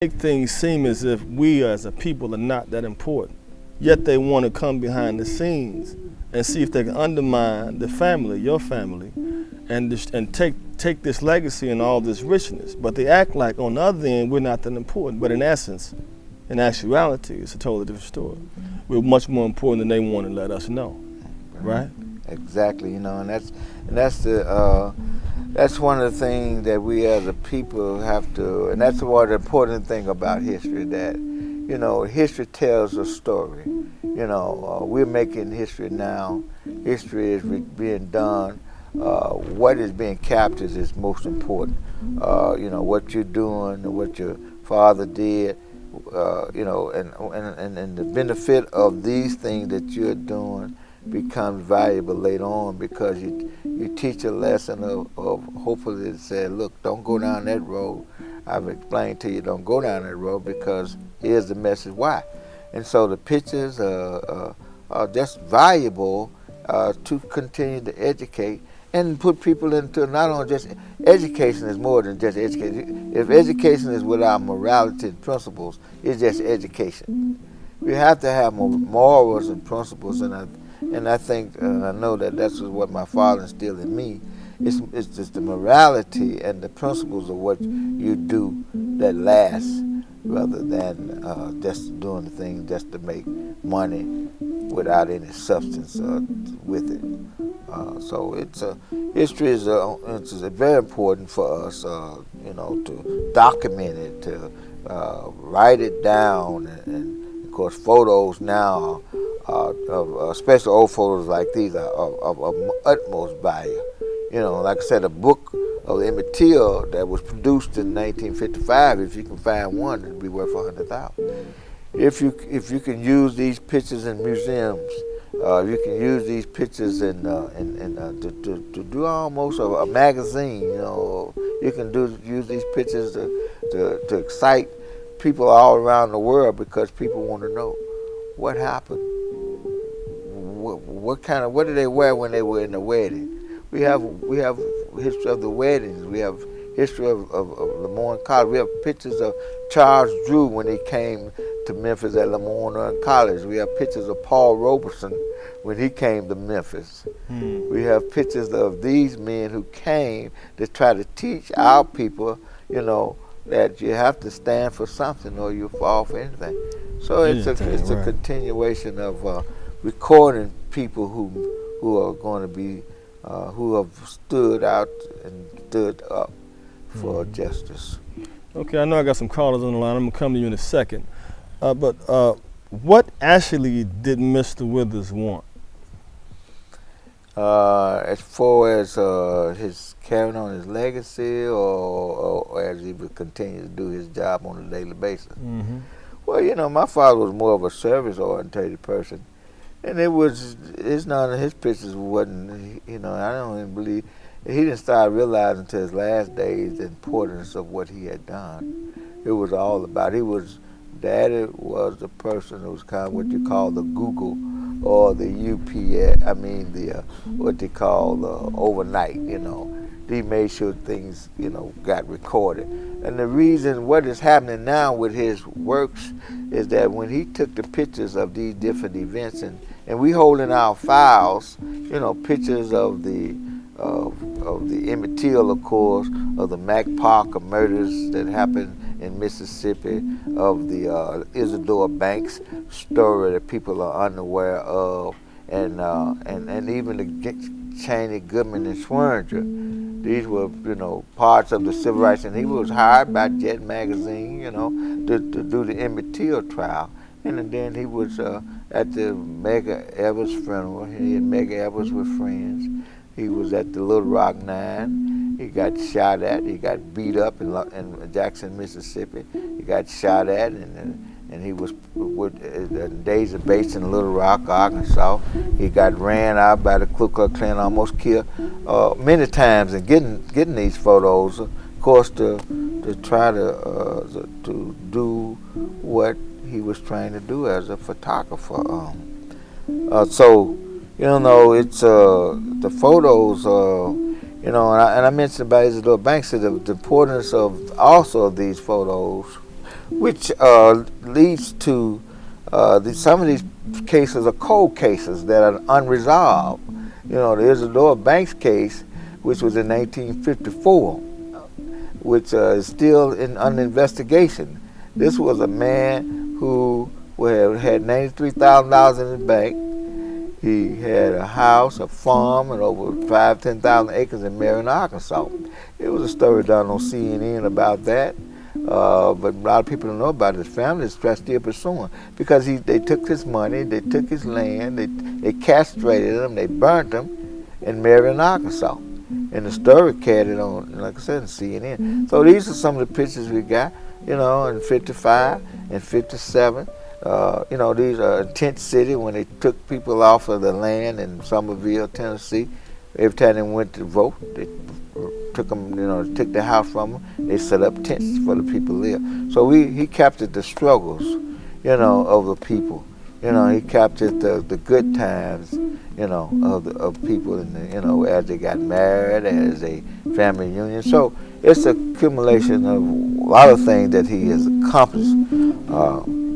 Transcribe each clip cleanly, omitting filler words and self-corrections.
make things seem as if we as a people are not that important. Yet they want to come behind the scenes and see if they can undermine the family, your family, and take this legacy and all this richness. But they act like on the other end we're not that important. But in essence, in actuality, it's a totally different story. We're much more important than they want to let us know, right? Exactly, that's one of the things that we as a people have to, and that's one of the important thing about history, that history tells a story. We're making history now. History is being done. What is being captured is most important. What you're doing, what your father did, and the benefit of these things that you're doing becomes valuable later on, because you teach a lesson of hopefully it said, look, don't go down that road. I've explained to you, don't go down that road, because here's the message why. And so the pictures are just valuable to continue to educate and put people into, not only just education is more than just education. If education is without morality and principles, it's just education. We have to have morals and principles, and I think, I know that that's what my father instilled in me. It's just the morality and the principles of what you do that lasts, rather than just doing the thing just to make money without any substance with it. So history is very important for us, to document it, to write it down, and of course photos now, especially old photos like these, are of utmost value. Like I said, a book of Emmett Till that was produced in 1955, if you can find one, it'd be worth $100,000. If you can use these pictures in museums, you can use these pictures to do almost a magazine. You can use these pictures to excite people all around the world, because people want to know what happened. What did they wear when they were in the wedding? We have history of the weddings. We have history of Lemoyne College. We have pictures of Charles Drew when he came to Memphis at Lemoyne College. We have pictures of Paul Robeson when he came to Memphis. We have pictures of these men who came to try to teach our people, that you have to stand for something or you fall for anything. So it's a continuation of recording people who are going to be who have stood out and stood up for justice. Okay, I know I got some callers on the line. I'm going to come to you in a second. But what actually did Mr. Withers want? As far as his carrying on his legacy, or as he would continue to do his job on a daily basis? Mm-hmm. Well, my father was more of a service-oriented person. And none of his pictures wasn't, I don't even believe, he didn't start realizing until his last days the importance of what he had done. It was all about, Daddy was the person who was kind of what you call the Google or the UPS, what they call the overnight, He made sure things, got recorded. And the reason what is happening now with his works is that when he took the pictures of these different events, and we hold in our files, pictures of the Emmett Till, of course, of the Mac Parker murders that happened in Mississippi, of the Isidore Banks story that people are unaware of, and even the Cheney, Goodman, and Swearinger. These were, parts of the civil rights, and he was hired by Jet Magazine, to do the Emmett Till trial. And then he was at the Medgar Evers funeral. He and Medgar Evers were friends. He was at the Little Rock Nine. He got shot at. He got beat up in Jackson, Mississippi. He got shot at, and he was with Daisy Bates in Little Rock, Arkansas. He got ran out by the Ku Klux Klan, almost killed many times. And getting these photos, of course, to try to do what he was trying to do as a photographer. So it's the photos. And I mentioned about Isidore Banks, the importance of also of these photos which leads to some of these cases are cold cases that are unresolved. You know, the Isidore Banks case, which was in 1954, which is still under investigation. This was a man who had $93,000 in his bank. He had a house, a farm, and over 10,000 acres in Marion, Arkansas. It was a story done on CNN about that, but a lot of people don't know about it. His family is still pursuing because they took his money, they took his land, they castrated him, they burnt him in Marion, Arkansas. And the story carried on, like I said, on CNN. So these are some of the pictures we got, you know, in 55 and 57. You know, these are Tent City when they took people off of the land in Somerville, Tennessee. Every time they went to vote, they took them, you know, took the house from them. They set up tents for the people there. So he captured the struggles, you know, of the people. You know, he captured the good times, you know, of people, in the, you know, as they got married, as a family union. So it's an accumulation of a lot of things that he has accomplished.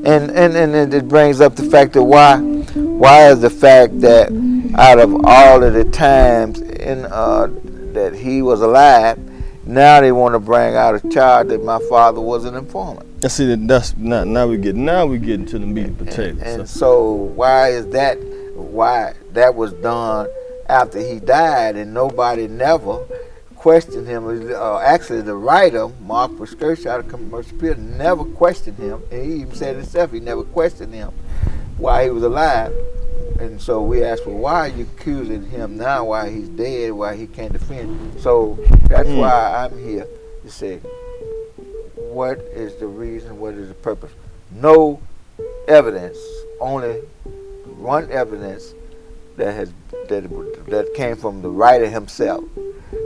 And it brings up the fact that why is the fact that out of all of the times that he was alive, now they want to bring out a charge that my father was an informant. I see that's not now we get into the meat and potatoes. And so why is that? Why that was done after he died and nobody never questioned him? Actually, the writer, Mark Preskersh out of Commercial Appeal, never questioned him, and he even said himself he never questioned him while he was alive. And so we asked, well, why are you accusing him now while he's dead, while he can't defend? So that's why I'm here to say, what is the reason, what is the purpose? No evidence, only one evidence that came from the writer himself.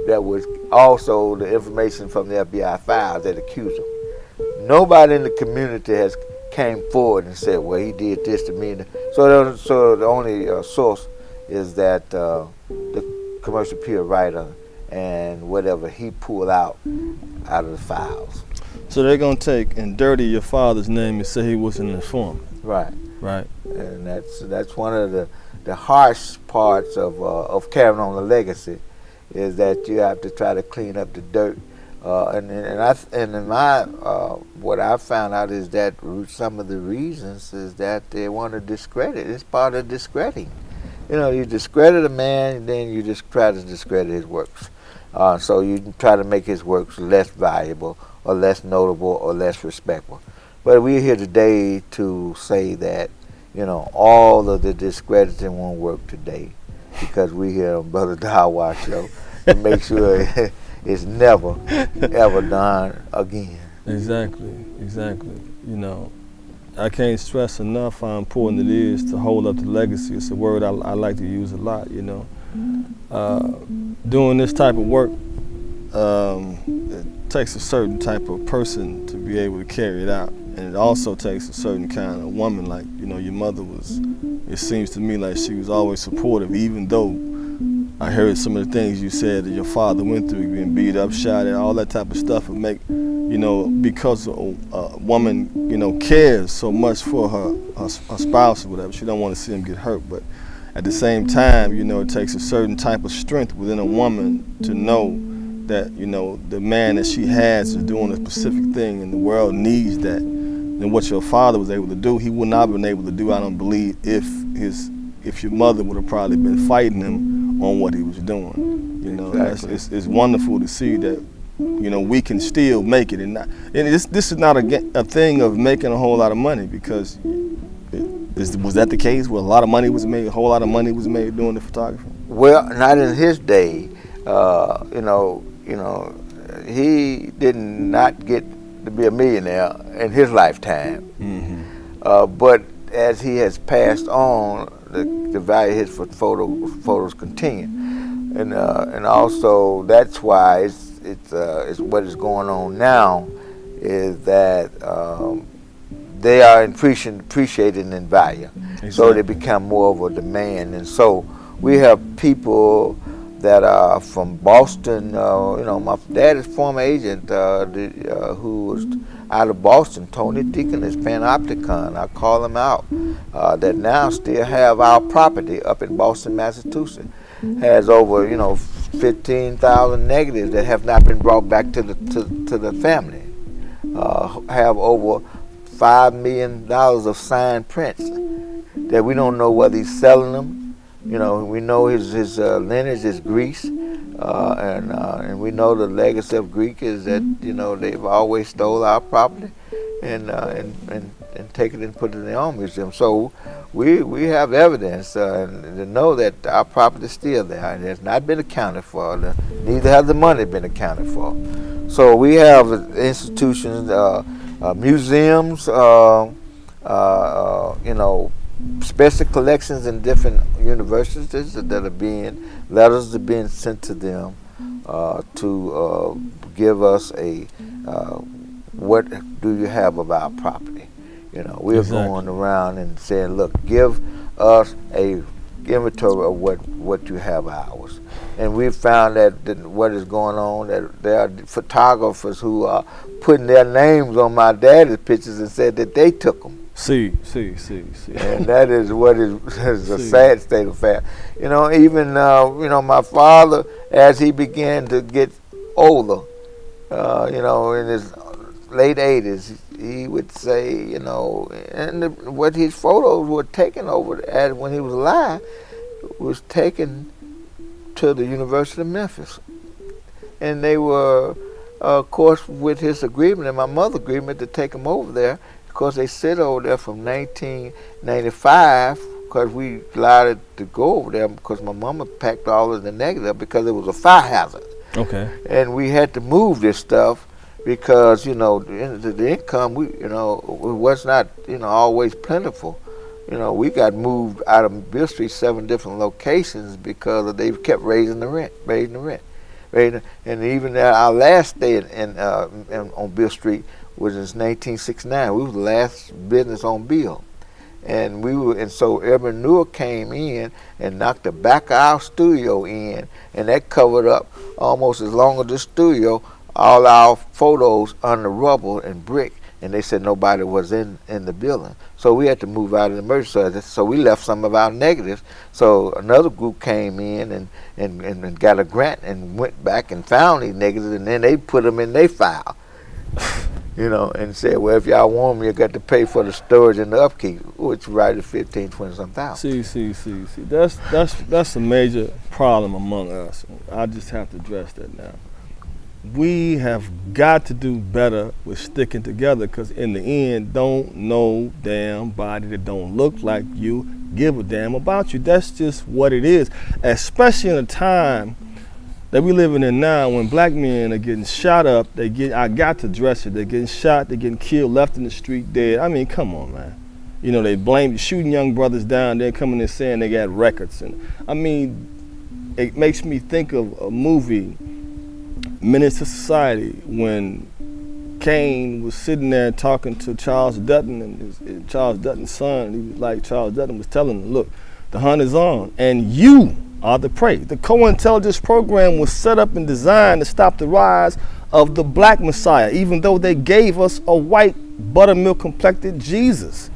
That was also the information from the FBI files that accused him. Nobody in the community has came forward and said, well, he did this to me. So the only source is that the Commercial Appeal writer and whatever he pulled out of the files. So they're going to take and dirty your father's name and say he was an informant. Right. Right. And that's one of the harsh parts of carrying on the legacy, is that you have to try to clean up the dirt. What I found out is that some of the reasons is that they want to discredit. It's part of discrediting. You know, you discredit a man, and then you just try to discredit his works. So you try to make his works less valuable or less notable or less respectful. But we're here today to say that, you know, all of the discrediting won't work today, because we're here on Brother Dawa Show to make sure it's never, ever done again. Exactly. You know, I can't stress enough how important it is to hold up the legacy. It's a word I like to use a lot, you know. Doing this type of work, it takes a certain type of person to be able to carry it out. And it also takes a certain kind of woman, like, you know, your mother was, it seems to me like she was always supportive, even though I heard some of the things you said that your father went through, being beat up, shot at, all that type of stuff, and make, you know, because a woman, you know, cares so much for her spouse or whatever, she don't want to see him get hurt. But at the same time, you know, it takes a certain type of strength within a woman to know that, you know, the man that she has is doing a specific thing and the world needs that. And what your father was able to do, he would not have been able to do, I don't believe, if your mother would have probably been fighting him on what he was doing. You know, exactly. It's wonderful to see that, you know, we can still make it. And this is not a thing of making a whole lot of money, because was that the case where a lot of money was made, a whole lot of money was made doing the photography? Well, not in his day. You know, he did not get to be a millionaire in his lifetime. Mm-hmm. But as he has passed on, the value of his photos continue, and also that's why it's what is going on now is that they are appreciated in value. Exactly. So they become more of a demand, and so we have people that are from Boston. My daddy's former agent, who was out of Boston, Tony Deacon, is Panopticon. I call him out. That now still have our property up in Boston, Massachusetts. Has over 15,000 negatives that have not been brought back to the family. Have over $5 million of signed prints that we don't know whether he's selling them. We know his lineage is Greece, and we know the legacy of Greek is that they've always stole our property and take it and put it in their own museum. So we have evidence to know that our property is still there and has not been accounted for. Neither has the money been accounted for. So we have institutions, museums, special collections in different universities that are letters are being sent to them to give us what do you have of our property? We're going around and saying, look, give us a inventory of what you have ours. And we've found that what is going on, that there are photographers who are putting their names on my daddy's pictures and said that they took them. See. And that is what is a sad state of affairs. Even my father, as he began to get older, in his late 80s, he would say, what his photos were taken over as when he was alive was taken to the University of Memphis. And they were, of course, with his agreement and my mother's agreement to take them over there. Because they sit over there from 1995, because we allowed it to go over there because my mama packed all of the negative because it was a fire hazard. Okay. And we had to move this stuff because the income was not always plentiful. We got moved out of Bill Street 7 different locations because they kept raising the rent. And even our last stay on Bill Street was in 1969. We were the last business on Bill. And so Urban Newell came in and knocked the back of our studio in, and that covered up almost as long as the studio, all our photos under rubble and brick, and they said nobody was in the building. So we had to move out of the emergency. So we left some of our negatives. So another group came in and got a grant and went back and found these negatives, and then they put them in their file. And said, well, if y'all want them, you got to pay for the storage and the upkeep, which right at 15, 20 some thousand. See. That's a major problem among us. I just have to address that now. We have got to do better with sticking together, because in the end, don't no damn body that don't look like you give a damn about you. That's just what it is, especially in a time that we living in now, when black men are getting shot up. I got to address it. They're getting shot, they're getting killed, left in the street dead. I mean, come on, man. They blame shooting young brothers down, they're coming in saying they got records. And I mean, it makes me think of a movie, Menace to Society, when Kane was sitting there talking to Charles Dutton, and Charles Dutton's son. He was like, Charles Dutton was telling him, look, the hunt is on, and you are the prey. The co-intelligence program was set up and designed to stop the rise of the black Messiah, even though they gave us a white buttermilk complected Jesus.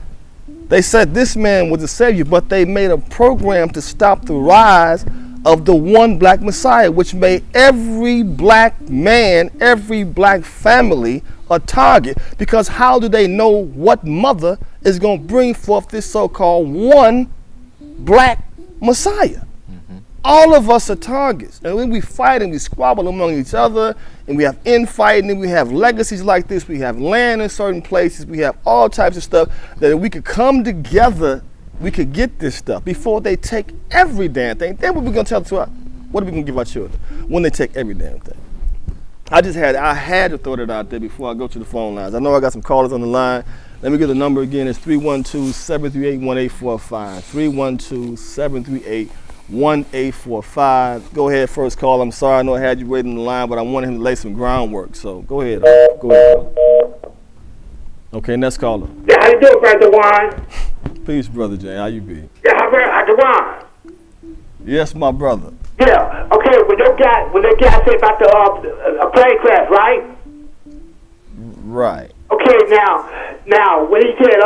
They said this man was the savior, but they made a program to stop the rise of the one black Messiah, which made every black man, every black family a target. Because how do they know what mother is going to bring forth this so-called one black Messiah? All of us are targets. And when we fight and we squabble among each other, and we have infighting, and we have legacies like this, we have land in certain places, we have all types of stuff, that if we could come together, we could get this stuff before they take every damn thing. Then what are we going to tell to our, what are we going to give our children when they take every damn thing? I had to throw that out there before I go to the phone lines. I know I got some callers on the line. Let me get the number again. It's 312-738-1845. 312-738-1845. Go ahead, first call. I'm sorry, I know I had you waiting on the line, but I wanted him to lay some groundwork. So go ahead. Okay, next caller. Yeah, how you doing, Brother Juan? Peace, Brother Jay. How you be? Yeah, how Juan? Yes, my brother. Yeah, okay, when that guy said about the plane crash, right? Right. Okay, now when he said,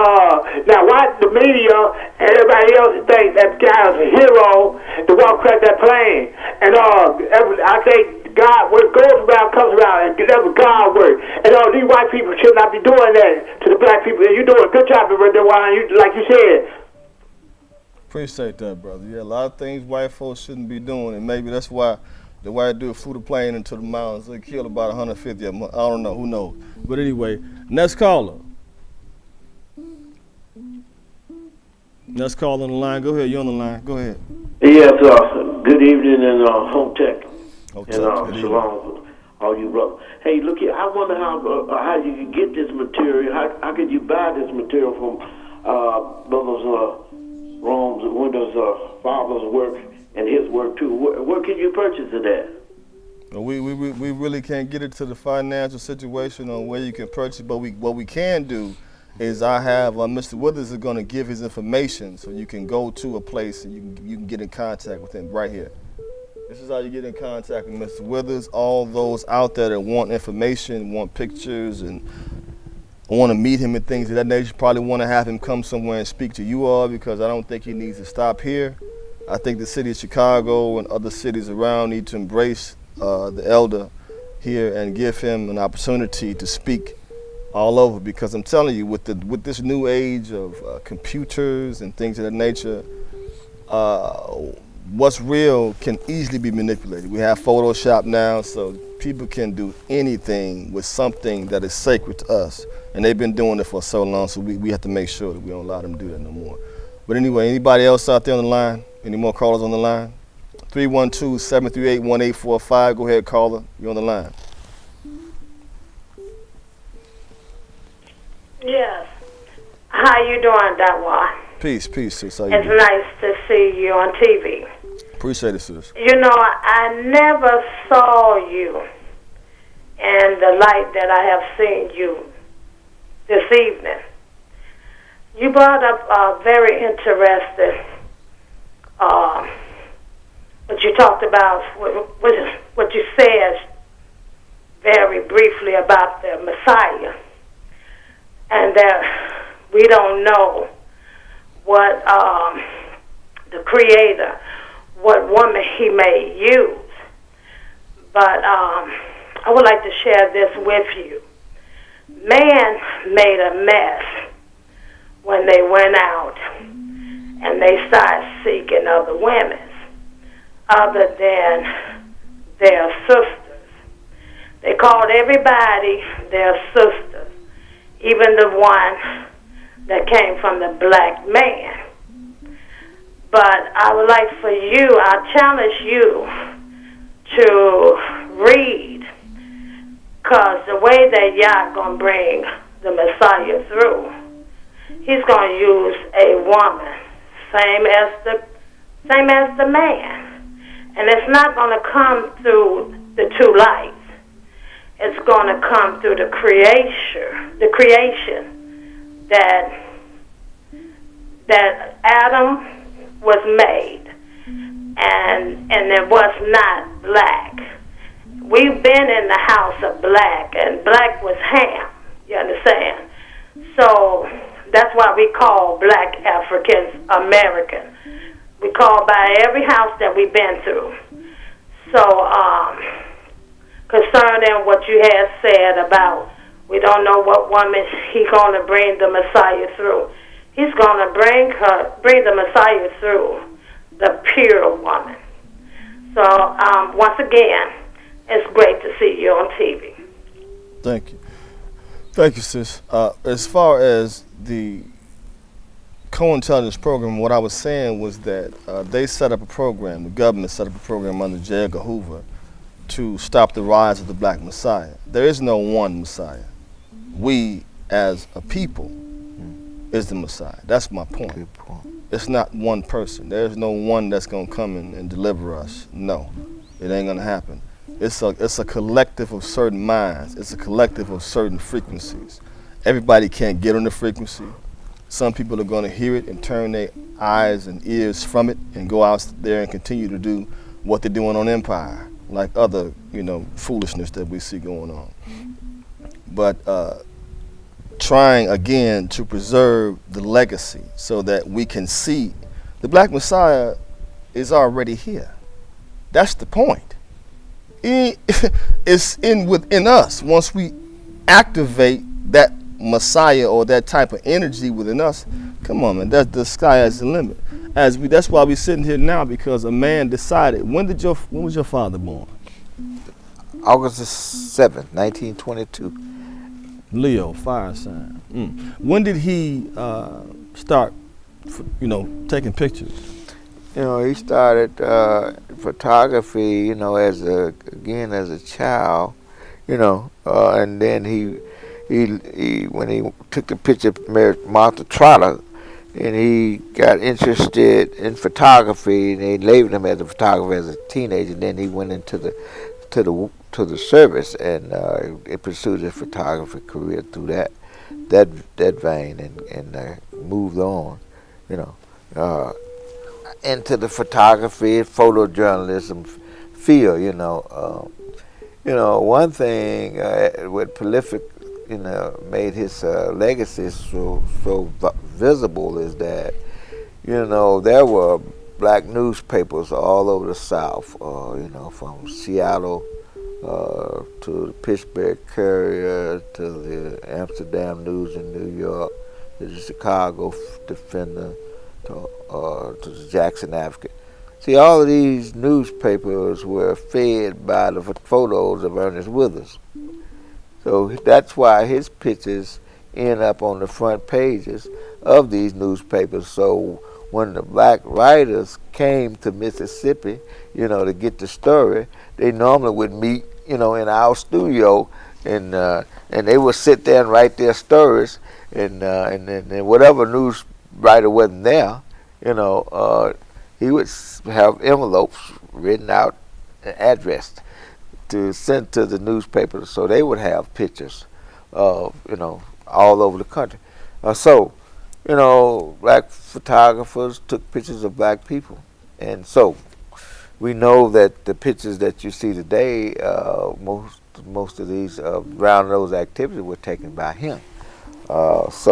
now why the media and everybody else think that guy is a hero to walk across that plane? And I think God, what goes around comes around, and that's what God works. And these white people should not be doing that to the black people. And you're doing a good job of it, like you said. Appreciate that, brother. Yeah, a lot of things white folks shouldn't be doing, and maybe that's why the white dude flew the plane into the mountains. They killed about 150 of them. I don't know, who knows. But anyway, next caller. Next caller on the line. Go ahead, you're on the line. Go ahead. Yes, good evening and home tech. And shalom, all you brothers. Hey, look here, I wonder how you can get this material. How could you buy this material from Brothers Rome's, Windows, Father's work and his work too? Where can you purchase it at? We really can't get into the financial situation on where you can purchase, but what we can do is I have Mr. Withers is going to give his information so you can go to a place and you can get in contact with him right here. This is how you get in contact with Mr. Withers. All those out there that want information, want pictures, and want to meet him and things of that nature, probably want to have him come somewhere and speak to you all, because I don't think he needs to stop here. I think the city of Chicago and other cities around need to embrace the elder here and give him an opportunity to speak all over, because I'm telling you, with this new age of computers and things of that nature, what's real can easily be manipulated. We have Photoshop now, so people can do anything with something that is sacred to us, and they've been doing it for so long, so we have to make sure that we don't allow them to do that no more. But anyway, anybody else out there on the line? Any more callers on the line? 312-738-1845. Go ahead, caller. You're on the line. Yes. How you doing, Dawa? Peace, sis. How you It's doing? nice to see you on TV. Appreciate it, sis. You know, I never saw you in the light that I have seen you this evening. You brought up a very interesting, what you talked about, what you said very briefly about the Messiah, and that we don't know what the Creator, what woman He may use. But I would like to share this with you. Man made a mess when they went out and they started seeking other women other than their sisters. They called everybody their sisters, even the one that came from the black man. But I would like for you, I challenge you to read, because the way that Yah going to bring the Messiah through, He's going to use a woman, same as the man. And it's not going to come through the two lights. It's going to come through the creation that Adam was made, and it was not black. We've been in the house of black, and black was Ham. You understand? So that's why we call black Africans American. We call by every house that we've been through. So concerning what you had said about we don't know what woman He's going to bring the Messiah through. He's going to bring the Messiah through the pure woman. So once again, it's great to see you on TV. Thank you, sis. As far as the co-intelligence program, what I was saying was that they set up a program, the government set up a program under J. Edgar Hoover to stop the rise of the black Messiah. There is no one Messiah. We, as a people, is the Messiah. That's my point. Good point. It's not one person. There's no one that's going to come and deliver us. No, it ain't going to happen. It's a collective of certain minds. It's a collective of certain frequencies. Everybody can't get on the frequency. Some people are going to hear it and turn their eyes and ears from it and go out there and continue to do what they're doing on Empire. like other, foolishness that we see going on. But trying again to preserve the legacy so that we can see the Black Messiah is already here. That's the point. It's within us. Once we activate that Messiah or that type of energy within us, come on, man, the sky is the limit. That's why we're sitting here now, because a man decided. When was your father born? August the 7th, 1922. Leo, fire sign. When did he start, taking pictures? He started photography, as a child, and then he when he took the picture of Martha Trotter, and he got interested in photography, and they labeled him as a photographer as a teenager. And then he went into the service, and he pursued his photography career through that vein, and moved on, into the photography, photojournalism field. One thing with prolific, made his legacy so visible is that, there were black newspapers all over the South, from Seattle to the Pittsburgh Courier to the Amsterdam News in New York, to the Chicago Defender, to the Jackson Advocate. See, all of these newspapers were fed by the photos of Ernest Withers. So that's why his pictures end up on the front pages of these newspapers. So when the black writers came to Mississippi, to get the story, they normally would meet, in our studio, and they would sit there and write their stories, and whatever news writer wasn't there, he would have envelopes written out and addressed to send to the newspapers, so they would have pictures of, all over the country. Black photographers took pictures of black people. And so we know that the pictures that you see today, most of these round those activities were taken by him. That's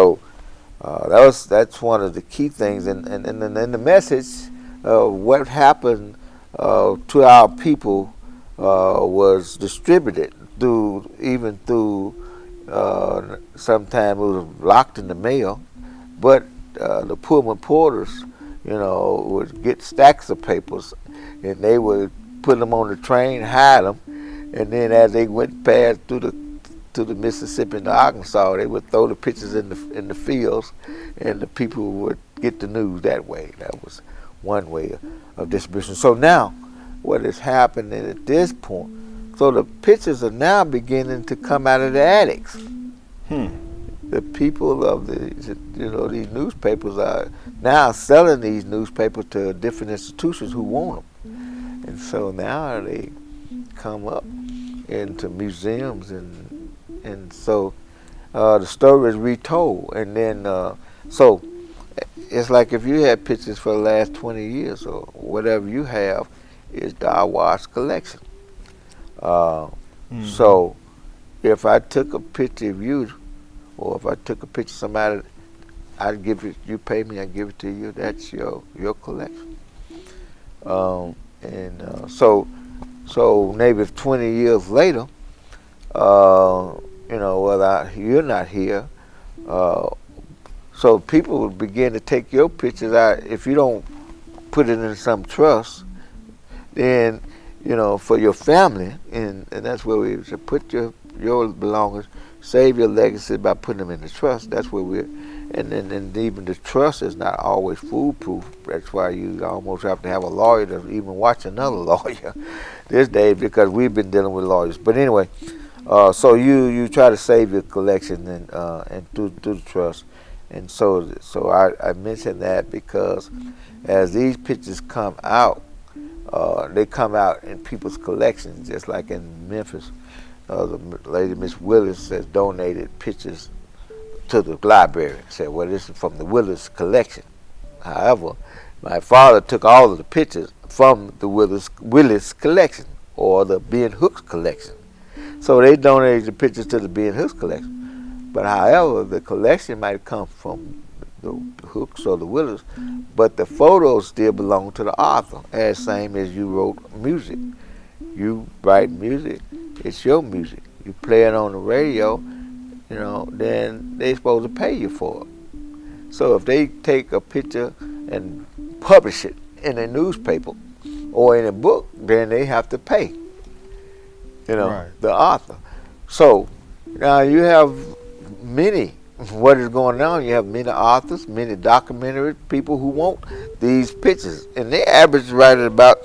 one of the key things. And the message, what happened to our people was distributed through sometimes it was locked in the mail, but the Pullman porters, would get stacks of papers, and they would put them on the train, hide them, and then as they went past to the Mississippi and the Arkansas, they would throw the pictures in the fields, and the people would get the news that way. That was one way of distribution. So now, what is happening at this point? So the pictures are now beginning to come out of the attics. The people of these newspapers are now selling these newspapers to different institutions who want them, and so now they come up into museums, and so the story is retold, and then so it's like if you had pictures for the last 20 years or whatever you have is Darwash's collection. So if I took a picture of you, or if I took a picture of somebody, I'd give it, you pay me, I give it to you, that's your collection. So maybe if 20 years later, whether you're not here, so people would begin to take your pictures out. If you don't put it in some trust, then, for your family, and that's where we should put your belongings, save your legacy by putting them in the trust. That's where and even the trust is not always foolproof. That's why you almost have to have a lawyer to even watch another lawyer this day, because we've been dealing with lawyers. But anyway, so you try to save your collection and through the trust. And so I mentioned that because as these pictures come out, they come out in people's collections, just like in Memphis. The lady, Miss Willis, has donated pictures to the library. Said, well, this is from the Willis collection. However, my father took all of the pictures from the Willis collection. or the Ben Hooks collection. So they donated the pictures to the Ben Hooks collection. But however, the collection might come from the Hooks or the Willers, but the photos still belong to the author, as same as you wrote music. You write music, it's your music. You play it on the radio, you know, then they supposed to pay you for it. So if they take a picture and publish it in a newspaper or in a book, then they have to pay, you know, Right. the author. So now you have many, what is going on, you have many authors, many documentary people who want these pictures. And they average right at about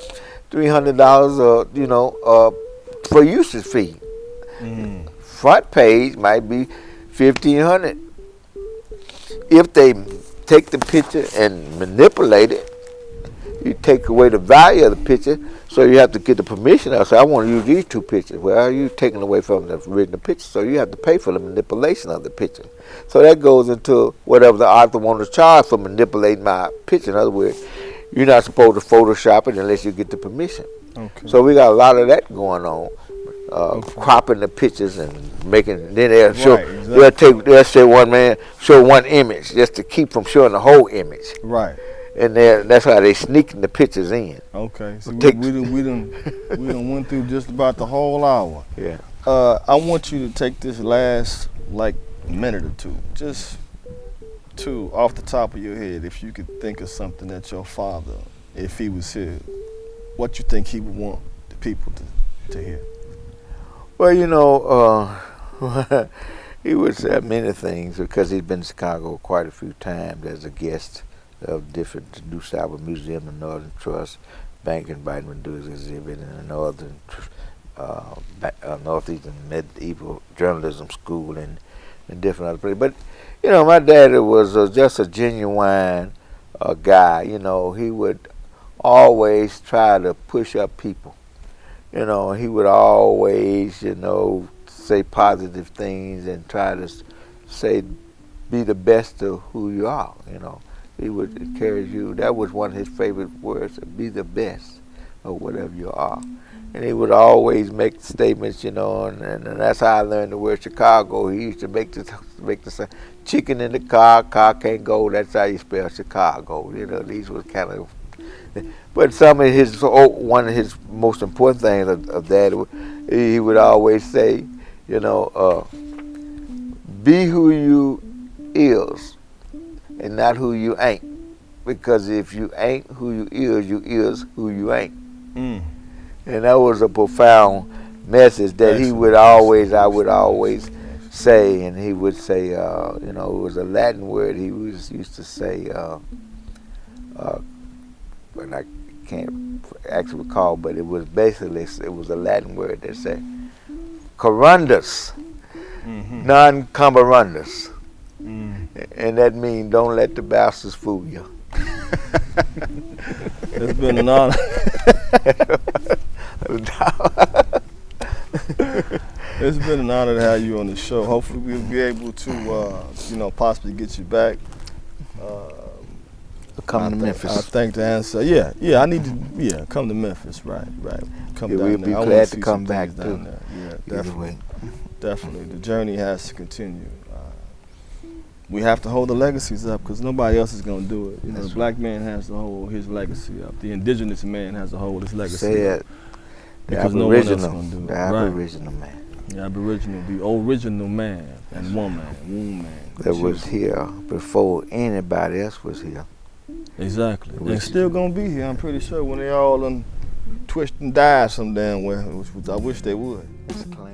$300, you know, for usage fee. Mm. Front page might be $1,500. If they take the picture and manipulate it, you take away the value of the picture, so you have to get the permission. I say, I want to use these two pictures. Well, you're taking away from the original picture, so you have to pay for the manipulation of the picture. So that goes into whatever the author wants to charge for manipulating my picture. In other words, you're not supposed to Photoshop it unless you get the permission. Okay. So we got a lot of that going on. Cropping the pictures and making, then they'll show, Right, exactly. they'll say one man, show one image just to keep from showing the whole image. Right. And that's how they sneaking the pictures in. Okay. So we Take- done went through just about the whole hour. Yeah. I want you to take this last minute or two, just two off the top of your head. If you could think of something that your father, if he was here, what you think he would want the people to hear. Well, you know, he would say many things because he's been to Chicago quite a few times as a guest of different New South Museum, the Northern Trust, Bank invited him to do his exhibit in the Northeastern Medieval Journalism School and different other places. But, you know, my dad was just a genuine guy. You know, he would always try to push up people. You know, he would always, you know, say positive things and try to say, be the best of who you are, you know. He would encourage you. That was one of his favorite words, be the best of whatever you are. And he would always make statements, you know, and that's how I learned the word Chicago. He used to make the chicken in the car can't go, that's how you spell Chicago. You know, these was kind of. But some of his, one of his most important things of that, he would always say, you know, be who you is and not who you ain't. Because if you ain't who you is who you ain't. Mm. And that was a profound message that he would always, I would always say, and he would say, you know, it was a Latin word he used to say, and I can't actually recall, but it was basically, it was a Latin word that said, corundus, non combarundus. And that means don't let the bastards fool you. It's been an honor. It's been an honor to have you on the show. Hopefully we'll be able to, you know, possibly get you back. Come to Memphis. I think the answer, I need to, come to Memphis, right. Come down we'll there. be I wanna glad see to come some back things too. down there. Yeah, Either definitely. way. Definitely. The journey has to continue. We have to hold the legacies up because nobody else is going to do it. You know, the black man has to hold his legacy up. The indigenous man has to hold his legacy Say up. it. The Because no one else aboriginal, gonna do it. the Right. aboriginal man The original man and woman that was here before anybody else was here. Exactly. They're still gonna be here, I'm pretty sure, when they all twist and die some damn way, which I wish they would. It's a claim.